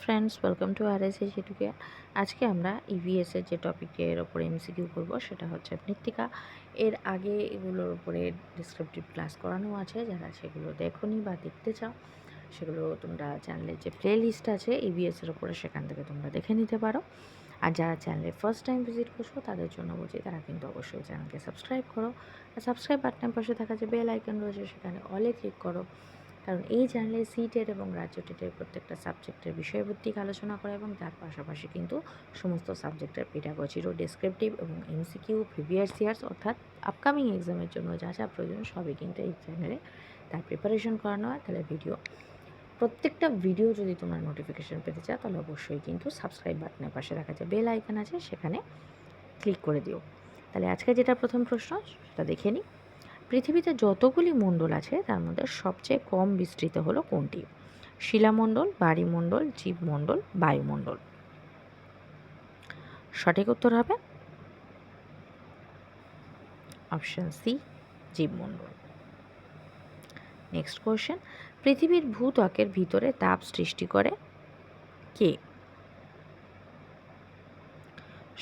Friends, welcome to RSH educare. আজকে আমরা EVS এর যে টপিকের ওপরে এমসিকিউ করব সেটা হচ্ছে মৃত্তিকা। এর আগে এগুলোর উপরে ডিসক্রিপটিভ ক্লাস করানো আছে, যারা সেগুলো দেখোনি বা দেখতে চাও সেগুলো তোমরা চ্যানেলের যে প্লে লিস্ট আছে ইভিএস এর ওপরে সেখান থেকে তোমরা দেখে নিতে পারো। আর যারা চ্যানেলে ফার্স্ট টাইম ভিজিট করছো তাদের জন্য বলছি, তারা কিন্তু অবশ্যই চ্যানেলকে সাবস্ক্রাইব করো। আর সাবস্ক্রাইব বাটনের পাশে থাকা যে বেল আইকন রয়েছে সেখানে অলে ক্লিক করো, কারণ এই চ্যানেলে সিটের এবং রাজ্য টেটের প্রত্যেকটা সাবজেক্টের বিষয়ভিত্তিক আলোচনা করে এবং তার পাশাপাশি কিন্তু সমস্ত সাবজেক্টের পেডাগজিরও ডেসক্রিপটিভ এবং এমসিকিউ প্রিভিয়াস ইয়ার্স অর্থাৎ আপকামিং এক্সামের জন্য যা যা প্রয়োজন সবই কিন্তু এই চ্যানেলে তার প্রিপারেশন করানো হয়। তাহলে প্রত্যেকটা ভিডিও যদি তোমরা নোটিফিকেশান পেতে চাও তাহলে অবশ্যই কিন্তু সাবস্ক্রাইব বাটনের পাশে রাখা যে বেল আইকন আছে সেখানে ক্লিক করে দিও। তাহলে আজকে যেটা প্রথম প্রশ্ন সেটা দেখে নিই। পৃথিবীতে যতগুলি মণ্ডল আছে তার মধ্যে সবচেয়ে কম বিস্তৃত হলো কোনটি? শিলামণ্ডল, বায়ুমণ্ডল, জীবমণ্ডল, বায়ুমণ্ডল। সঠিক উত্তর হবে অপশন সি, জীবমণ্ডল। নেক্সট কোয়েশ্চেন, পৃথিবীর ভূত্বকের ভিতরে তাপ সৃষ্টি করে কে?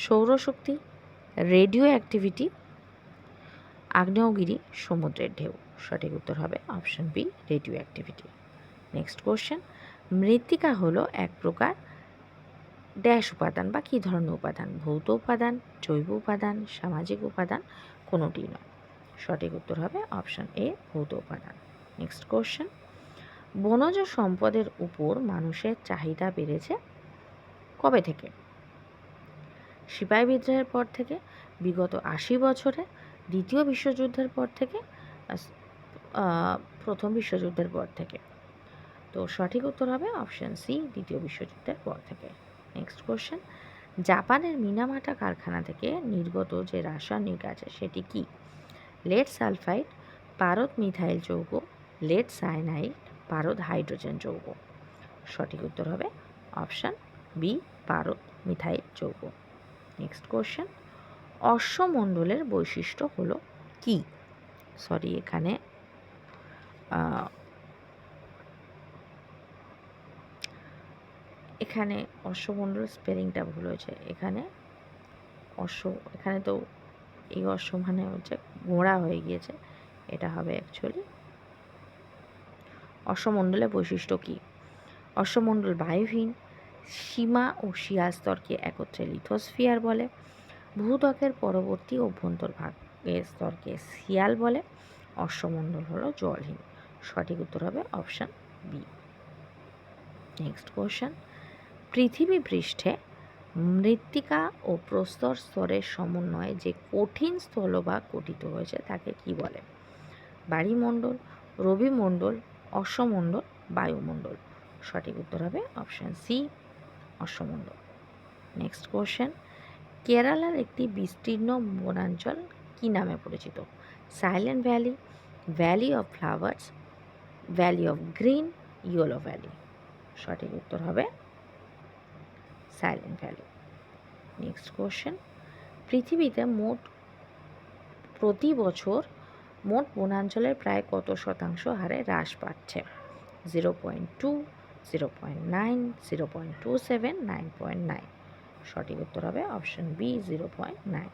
সৌরশক্তি, রেডিও অ্যাক্টিভিটি, আগ্নেয়গিরি, সমুদ্রের ঢেউ। সঠিক উত্তর হবে option B, radioactivity. Next question, মৃত্তিকা হলো এক প্রকার ড্যাশ উপাদান বা কী ধরনের উপাদান? ভৌত উপাদান, জৈব উপাদান, সামাজিক উপাদান, কোনোটি নয়। সঠিক উত্তর হবে অপশন এ, ভৌত উপাদান। নেক্সট কোয়েশ্চেন, বনজ সম্পদের উপর মানুষের চাহিদা বেড়েছে কবে থেকে? সিপাহী বিদ্রোহের পর থেকে, বিগত 80 বছরে, দ্বিতীয় বিশ্বযুদ্ধের পর থেকে, প্রথম বিশ্বযুদ্ধের পর থেকে। তো সঠিক উত্তর হবে অপশন সি, দ্বিতীয় বিশ্বযুদ্ধের পর থেকে। নেক্সট কোয়েশ্চেন, জাপানের মিনামাটা কারখানা থেকে নির্গত যে রাসায়নিক আছে সেটি কি? লেড সালফাইড, পারদ মিথাইল যৌগ, লেড সায়ানাইড, পারদ হাইড্রোজেন যৌগ। সঠিক উত্তর হবে অপশান বি, পারদ মিথাইল যৌগ। নেক্সট কোয়েশ্চেন, অশ্বমণ্ডলের বৈশিষ্ট্য হলো কি? এখানে অশ্বমণ্ডল স্পেলিংটা ভুল হয়েছে। এখানে তো এই অশ্ব মানে হচ্ছে ঘোড়া হয়ে গিয়েছে, এটা হবে অ্যাকচুয়ালি অশ্বমণ্ডলের বৈশিষ্ট্য কি? অশ্বমণ্ডল বায়ুহীন, সীমা ও শিয়া স্তরকে একত্রে লিথোস্ফিয়ার বলে, ভূত্বকের পরবর্তী অভ্যন্তর ভাগের স্তরকে সিয়াল বলে, অশ্বমণ্ডল হলো জলহীন। সঠিক উত্তর হবে অপশান বি। নেক্সট কোয়েশ্চেন, পৃথিবী পৃষ্ঠে মৃত্তিকা ও প্রস্তর স্তরের সমন্বয়ে যে কঠিন স্থলভাগ গঠিত হয়েছে তাকে কি বলে? বায়ুমণ্ডল, রবিমণ্ডল, অশ্বমণ্ডল, বায়ুমণ্ডল। সঠিক উত্তর হবে অপশান সি, অশ্বমণ্ডল। নেক্সট কোয়েশ্চেন, কেরালার একটি বিস্তীর্ণ বনাঞ্চল কি নামে পরিচিত? Silent valley, valley of flowers, valley of green, yellow valley. সঠিক উত্তর হবে সাইলেন্ট ভ্যালি। নেক্সট কোয়েশ্চেন, পৃথিবীতে প্রতি বছর মোট বনাঞ্চলের প্রায় কত শতাংশ হারে হ্রাস পাচ্ছে? 0.2, 0.9, 0.27, 9.9। সঠিক উত্তর হবে অপশন বি, 0.9।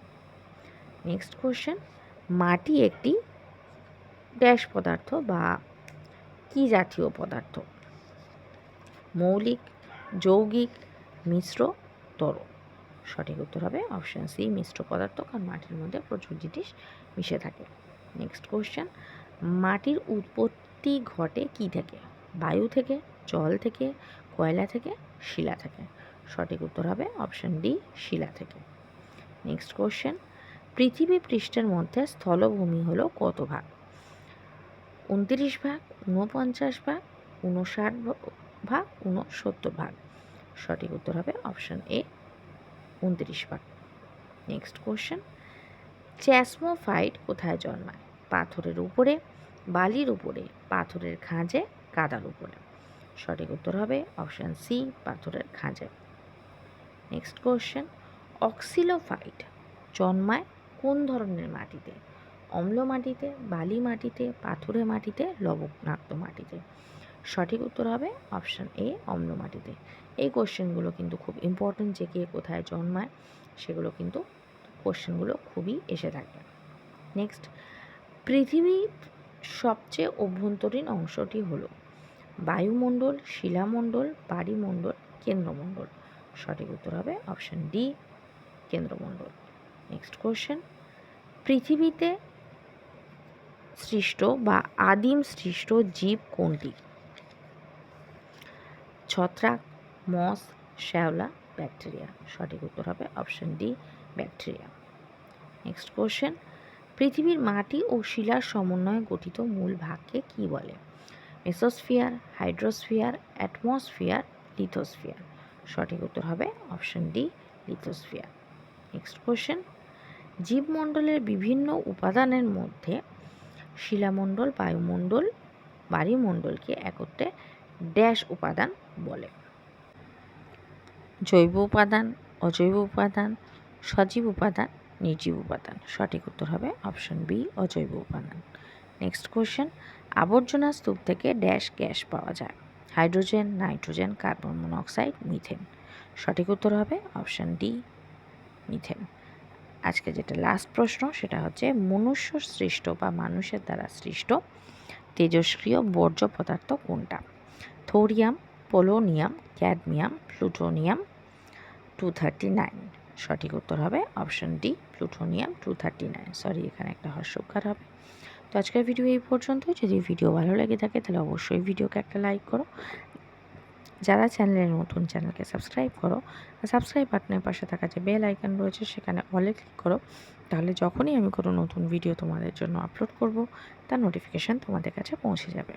নেক্সট কোয়েশ্চেন, মাটি একটি ড্যাশ পদার্থ বা কি জাতীয় পদার্থ? মৌলিক, যৌগিক, মিশ্র, তরল। সঠিক উত্তর হবে অপশান সি, মিশ্র পদার্থ, কারণ মাটির মধ্যে প্রচুর জিনিস মিশে থাকে। নেক্সট কোয়েশ্চেন, মাটির উৎপত্তি ঘটে কি থেকে? বায়ু থেকে, জল থেকে, কয়লা থেকে, শিলা থেকে। সঠিক উত্তর হবে অপশান ডি, শিলা থেকে। নেক্সট কোয়েশ্চেন, পৃথিবী পৃষ্ঠের মধ্যে স্থলভূমি হলো কত ভাগ? 29 ভাগ, 49 ভাগ, 59 ভাগ, 69 ভাগ। সঠিক উত্তর হবে অপশান এ, 29 ভাগ। নেক্সট কোয়েশ্চেন, চ্যাসমোফাইট কোথায় জন্মায়? পাথরের উপরে, বালির উপরে, পাথরের খাঁজে, কাদার উপরে। সঠিক উত্তর হবে অপশান সি, পাথরের খাঁজে। নেক্সট কোয়েশ্চেন, অক্সিলোফাইট জন্মায় কোন ধরনের মাটিতে? অম্ল মাটিতে, বালি মাটিতে, পাথুরে মাটিতে, লবণাক্ত মাটিতে। সঠিক উত্তর হবে অপশান এ অম্ল মাটিতে। এই কোশ্চেনগুলো কিন্তু খুব ইম্পর্টেন্ট, যে কে কোথায় জন্মায় সেগুলো কিন্তু কোশ্চেনগুলো খুবই এসে থাকে। নেক্সট, পৃথিবীর সবচেয়ে অভ্যন্তরীণ অংশটি হলো বায়ুমণ্ডল, শিলামণ্ডল, বাড়িমণ্ডল, কেন্দ্রমণ্ডল। সঠিক উত্তর হবে অপশান ডি কেন্দ্রমণ্ডল। নেক্সট কোশ্চেন, পৃথিবীতে সৃষ্ট বা আদিম সৃষ্ট জীব কোনটি? ছত্রাক, মস, শ্যাওলা, ব্যাকটেরিয়া। সঠিক উত্তর হবে option D bacteria. Next question, পৃথিবীর মাটি ও শিলার সমন্বয়ে গঠিত মূল ভাগকে কী বলে? Mesosphere, hydrosphere, atmosphere, lithosphere. সঠিক উত্তর হবে option D lithosphere. Next question, জীবমণ্ডলের বিভিন্ন উপাদানের মধ্যে শিলামণ্ডল, বায়ুমণ্ডল, বায়ুমণ্ডলকে একত্রে ড্যাশ উপাদান বলে? জৈব উপাদান, অজৈব উপাদান, সজীব উপাদান, নির্জীব উপাদান। সঠিক উত্তর হবে অপশান বি অজৈব উপাদান। নেক্সট কোশ্চেন, আবর্জনা স্তূপ থেকে ড্যাশ গ্যাস পাওয়া যায়? Hydrogen, nitrogen, carbon monoxide, methane. সঠিক উত্তর হবে অপশান ডি মিথেন। আজকে যেটা লাস্ট প্রশ্ন সেটা হচ্ছে মনুষ্য সৃষ্ট বা মানুষের দ্বারা সৃষ্ট তেজস্ক্রিয় বর্জ্য পদার্থ কোনটা? Thorium, polonium, cadmium, plutonium 239। সঠিক উত্তর হবে অপশান ডি প্লুটোনিয়াম 239। সরি, এখানে একটা হর্ষকার হবে। তো আজকের ভিডিও এই পর্যন্ত। যদি ভিডিও ভালো লেগে থাকে তাহলে অবশ্যই ভিডিওকে একটা লাইক করো। যারা চ্যানেলের নতুন, চ্যানেলকে সাবস্ক্রাইব করো। সাবস্ক্রাইব বাটনের পাশে থাকা যে বেল আইকন রয়েছে সেখানে অলে ক্লিক করো। তাহলে যখনই আমি কোনো নতুন ভিডিও তোমাদের জন্য আপলোড করব তার নোটিফিকেশান তোমাদের কাছে পৌঁছে যাবে।